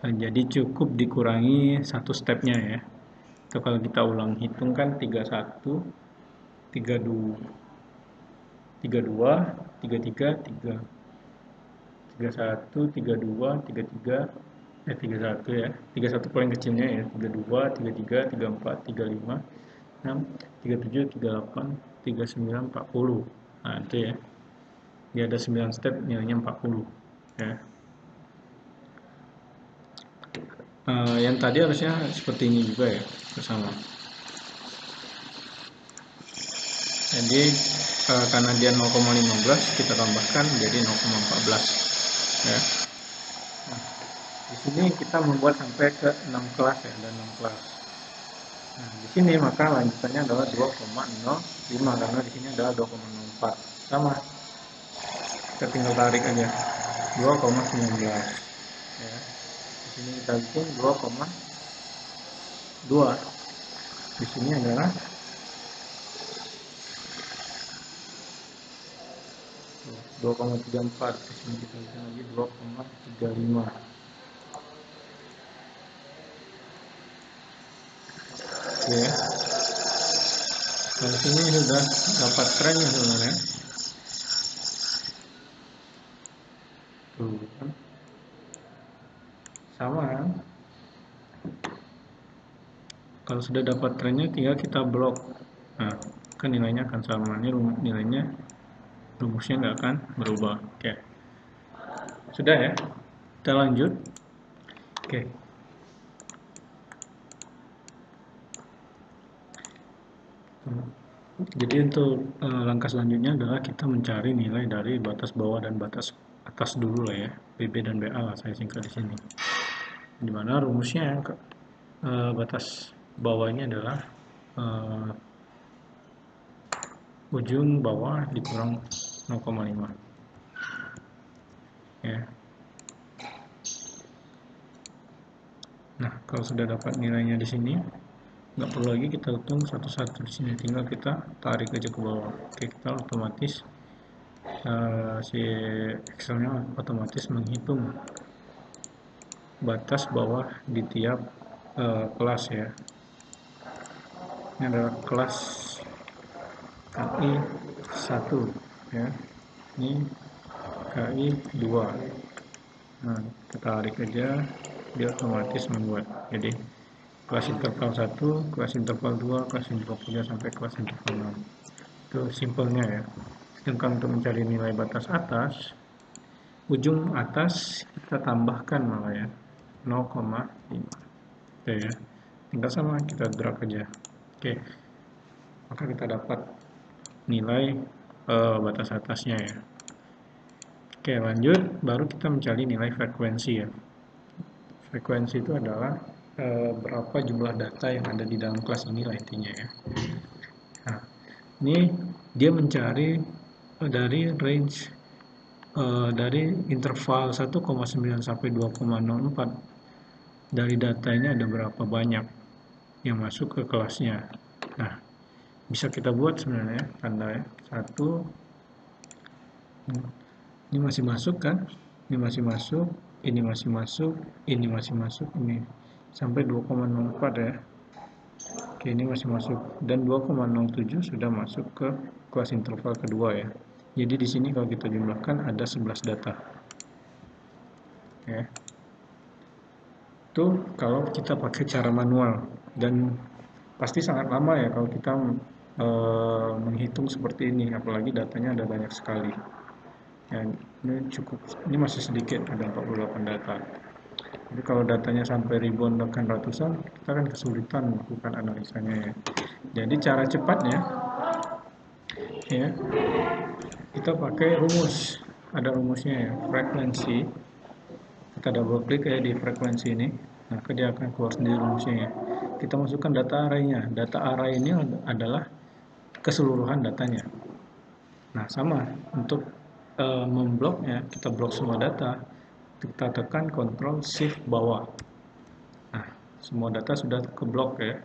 Jadi cukup dikurangi satu stepnya ya. Itu kalau kita ulang hitung kan 31, 32, 32, 33, 3, 31, 32, 33, 31 ya. 31 paling kecilnya ya. 32, 33, 34, 35, 6, 37, 38, 39, 40. Nah, itu ya. Dia ada 9 step, nilainya 40 ya. Yang tadi harusnya seperti ini juga ya, bersama. Jadi karena dia 0,15 kita tambahkan jadi 0,14 ya. Nah, di sini kita membuat sampai ke 6 kelas ya, ada 6 kelas. Nah, di sini maka lanjutannya adalah 2,05 karena di sini adalah 2,04. Sama. Kita tinggal tarik aja. 2,19 ya. Di sini kita bikin 2,2. Di sini adalah 2,34. Di sini kita bikin lagi 2,35. Oke ya. Dari sini sudah dapat trennya sebenarnya. Tuh kan. Sama kan? Kalau sudah dapat trennya tinggal kita blok. Nah, kan nilainya akan sama. Ini nilainya rumusnya nggak akan berubah. Oke. Sudah ya? Kita lanjut. Oke. Jadi untuk langkah selanjutnya adalah kita mencari nilai dari batas bawah dan batas atas dulu lah ya. BB dan BA lah saya singkat di sini. Dimana rumusnya batas bawah ini adalah ujung bawah dikurang 0,5 ya. Nah, kalau sudah dapat nilainya di sini, nggak perlu lagi kita hitung satu-satu di sini, tinggal kita tarik aja ke bawah. Oke, kita otomatis si Excelnya otomatis menghitung batas bawah di tiap kelas ya. Ini adalah kelas KI 1 ya. Ini KI 2. Nah, kita tarik aja, dia otomatis membuat. Jadi kelas interval 1, kelas interval 2, kelas interval 3 sampai kelas interval 6. Itu simpelnya ya. Sedangkan untuk mencari nilai batas atas, ujung atas kita tambahkan malah ya 0,5. Oke ya. Tinggal sama kita drag aja. Oke. Maka kita dapat nilai batas atasnya ya. Oke, lanjut baru kita mencari nilai frekuensi ya. Frekuensi itu adalah berapa jumlah data yang ada di dalam kelas ini lah intinya ya. Nah, ini dia mencari dari range dari interval 1,9 sampai 2,04. Dari data ini ada berapa banyak yang masuk ke kelasnya. Nah, bisa kita buat sebenarnya tanda ya. 1, ini masih masuk kan, ini masih masuk, ini masih masuk, ini masih masuk, ini sampai 2,04 ya. Oke, ini masih masuk dan 2,07 sudah masuk ke kelas interval kedua ya. Jadi di sini kalau kita jumlahkan ada 11 data. Oke. Itu kalau kita pakai cara manual dan pasti sangat lama ya kalau kita menghitung seperti ini, apalagi datanya ada banyak sekali. Ya, ini masih sedikit, ada 48 data. Jadi kalau datanya sampai ribuan bahkan ratusan, kita akan kesulitan melakukan analisanya ya. Jadi cara cepatnya ya, kita pakai rumus. Ada rumusnya ya, frekuensi. Kita double klik ya di frekuensi ini, maka dia akan keluar sendiri rumusnya ya. Kita masukkan data arraynya. Data array ini adalah keseluruhan datanya. Nah, sama untuk membloknya, kita blok semua data, kita tekan Ctrl Shift bawah. Nah, semua data sudah keblok ya.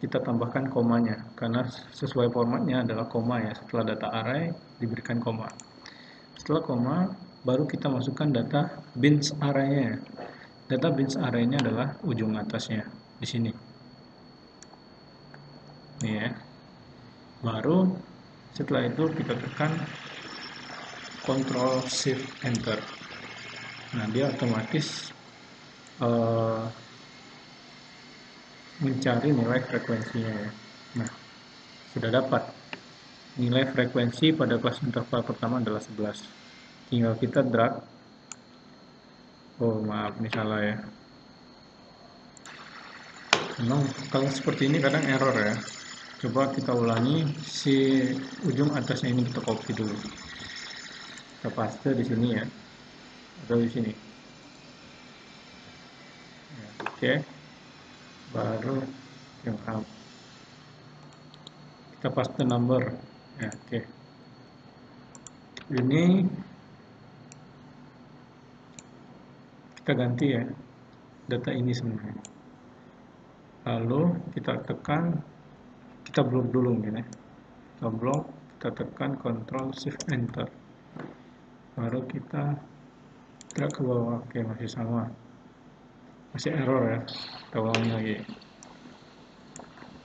Kita tambahkan komanya, karena sesuai formatnya adalah koma ya. Setelah data array diberikan koma. Setelah koma, baru kita masukkan data bins arraynya. data bins array-nya adalah ujung atasnya di sini. Nih ya. Baru setelah itu kita tekan Ctrl Shift Enter. Nah, dia otomatis mencari nilai frekuensinya ya. Nah, sudah dapat. Nilai frekuensi pada kelas interval pertama adalah 11. Tinggal kita drag. Oh, maaf, ini salah ya. Memang kalau seperti ini kadang error ya. Coba kita ulangi, si ujung atasnya ini kita copy dulu. Kita paste di sini ya. Atau di sini. Ya, oke. Baru yang kita paste number. Ya, oke. Ini kita ganti ya data ini sebenarnya. Lalu kita tekan, kita blok dulu mungkin ya. Kita blok, kita tekan Ctrl Shift Enter. Baru kita drag ke bawah. Oke, masih sama. Masih error ya. Kita ulangi lagi.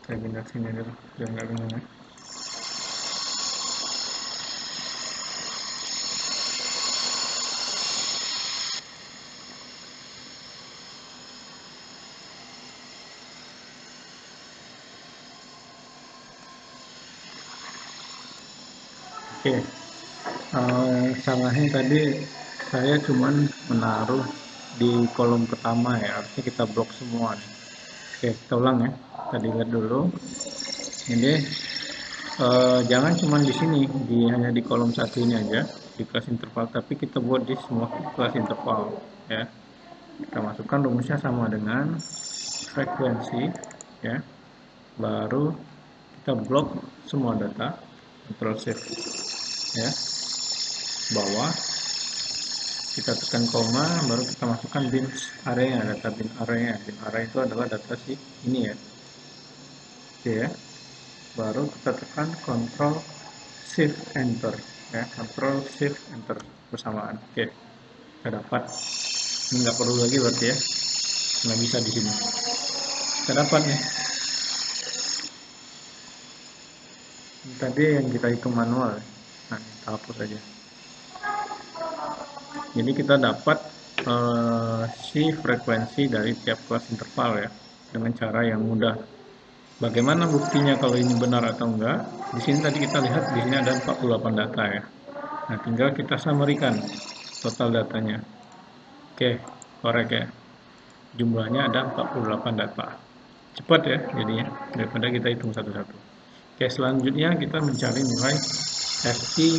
Saya pindah sini dulu, biar nggak bingung ya. Oke, salahnya tadi saya cuman menaruh di kolom pertama ya, harusnya kita blok semua nih. Oke, kita ulang ya. Kita lihat dulu. Ini jangan cuma di sini, hanya di kolom satu ini aja, di kelas interval, tapi kita buat di semua kelas interval ya. Kita masukkan rumusnya sama dengan frekuensi ya. Baru kita blok semua data, Ctrl Shift ya, bawah, kita tekan koma, baru kita masukkan bins array-nya, data bin array-nya. Bin array itu adalah data si ini ya. Oke ya. Baru kita tekan Ctrl Shift Enter ya, Ctrl Shift Enter bersamaan. Oke, kita dapat. Ini nggak perlu lagi berarti ya, nggak bisa di sini. Kita dapat nih. Ini tadi yang kita hitung manual. Nah, kita hapus aja. Jadi kita dapat si frekuensi dari tiap kelas interval ya, dengan cara yang mudah. Bagaimana buktinya kalau ini benar atau enggak? Di sini tadi kita lihat di sini ada 48 data ya. Nah, tinggal kita summary-kan total datanya. Oke, korek ya. Jumlahnya ada 48 data. Cepat ya jadinya, daripada kita hitung satu-satu. Oke, selanjutnya kita mencari nilai FI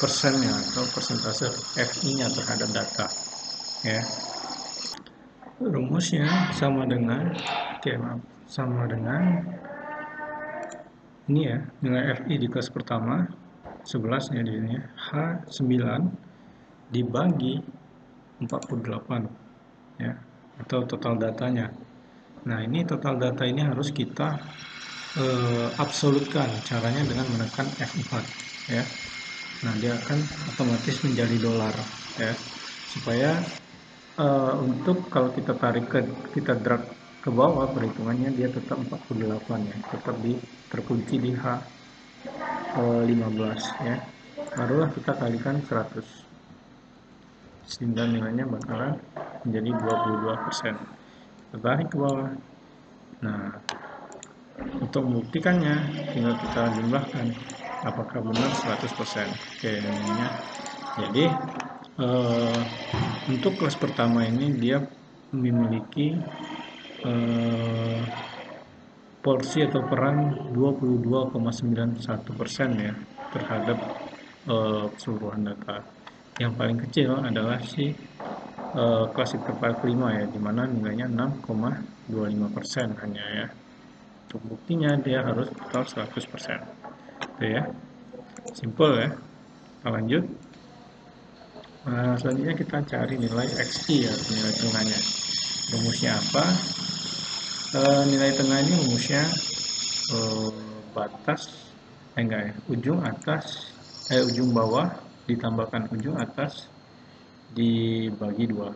persennya atau persentase FI-nya terhadap data. Ya. Rumusnya sama dengan, sama dengan ini ya, nilai FI di kelas pertama 11 ya di sini ya, H9 dibagi 48 ya, atau total datanya. Nah, ini total data ini harus kita absolutkan, caranya dengan menekan F4 ya. Nah, dia akan otomatis menjadi dolar ya, supaya untuk kalau kita tarik kita drag ke bawah perhitungannya dia tetap 48 ya, tetap terkunci di H15 ya. Barulah kita kalikan 100 sehingga nilainya bakalan menjadi 22%. Kita tarik ke bawah. Nah, untuk membuktikannya tinggal kita jumlahkan apakah benar 100%. Oke, nilainya. Jadi untuk kelas pertama ini dia memiliki porsi atau peran 22,91% ya terhadap keseluruhan data. Yang paling kecil adalah si kelas interval kelima ya, dimana nilainya 6,25% hanya ya. Untuk buktinya dia harus total 100%. Oke ya, simple ya. Kita lanjut. Selanjutnya kita cari nilai XI ya, nilai tengahnya. Rumusnya apa? Nilai tengah ini rumusnya batas enggak ya, ujung atas ujung bawah ditambahkan ujung atas dibagi 2